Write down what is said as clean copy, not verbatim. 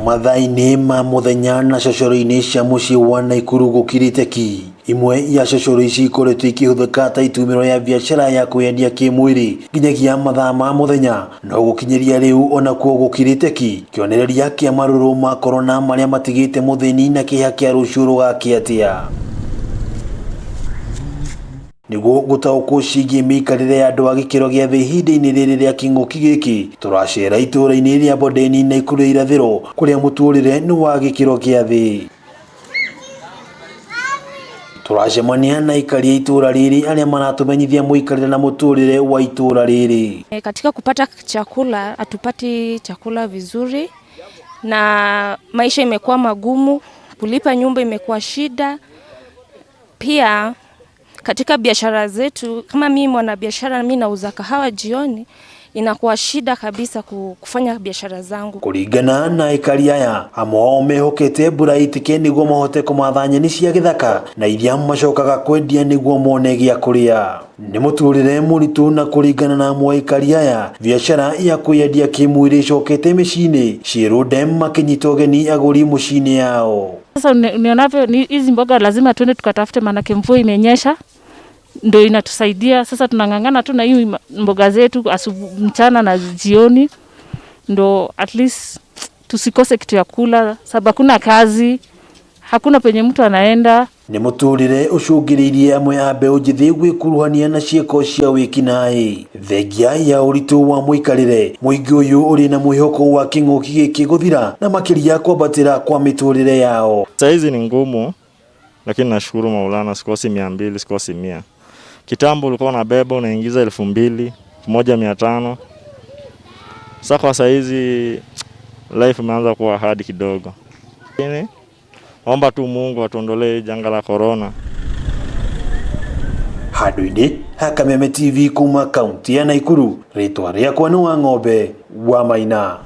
mathaa-inĩ ma muthenya na cocoro-inĩ cia muciĩ wa Naikuru gukirite ki. Imwe ya cocoro ici ikoretwo ikihũthĩka ta itumĩro ya biacara ya kwendia kĩmwĩrĩ nginyagia mathaa ma muthenya, no gũkinyĩria rĩu ona kuo gukirite ki. Kĩonereria kĩa maruru ma corona marĩa matigĩte mũthĩni na kĩeha kĩa rũciũ rũgakĩ atia. Niguo gũtaũkwo ciĩgiĩ mĩikarĩre ya andũ a gĩkĩro gĩa thĩ ihinda-inĩ rĩrĩ rĩa kĩng'ũki gĩkĩ, tũracera itũũra-inĩ rĩa Bondeni Naikuru irathĩro kũrĩa mũtũrĩre nĩ wa gĩkĩro gĩa thĩ. Turacemania na aikari a itũũra rĩrĩ arĩa maratũmenyithia mũikarĩre na mũtũrĩre wa itũũra rĩrĩ. Katika kupata chakula, hatupati chakula vizuri na maisha imekuwa magumu, kulipa nyumba imekuwa shida. Pia katika biashara zetu, kama mimi mwanabiashara, mimi nauza kahawa jioni, inakuwa shida kabisa kufanya biashara zangu. Kũringana na aikari aya, amwe ao mehokete mbura itĩke nĩguo mahote kũmatha nyeni cia gĩthaka na iria macokaga kwendia nĩguo mone gĩa kũrĩa. Nĩ mũtũrĩre mũritũ, na kũringana na amwe aikari aya, biashara ya kwendia kĩmwĩrĩ icokete mĩciĩ-inĩ, ciĩrũnde makĩnyita ũgeni agũri mũciĩ-inĩ yao. Sasa unionavyo hizi mboga lazima tuende tukatafute, maana mvua imenyesha ndio inatusaidia. Sasa tunang'ang'ana tu na hii mboga zetu asubuhi, mchana na jioni, ndo at least tusikose kitu ya kula, sababu hakuna kazi, hakuna penye mtu anaenda. Nĩ mũtũrĩre ũcũngĩrĩirie amwe a mbeũ njĩthĩ gwĩkuruhania na ciĩko cia wĩkinaĩ. Thengia ya ũritũ wa mũikarĩre, mũingĩ ũyũ ũrĩ na mwĩhoko wa kĩng'ũki gĩkĩ gũthira na makĩria kwambatĩra kwa mĩtũrĩre yao. Saizi ni ngumu, lakini nashukuru Maulana, sikosi 200, sikosi 100. Kitambo ulikuwa unabeba unaingiza 2000, 1500. Sasa kwa saizi life imeanza kuwa hard kidogo. Omba tu Mungu atuondolee janga la corona. Handũ-inĩ ha Kameme TV kuma kaunti ya Naikuru, rĩtwa rĩakwa nĩ Wang'ombe wa Maina.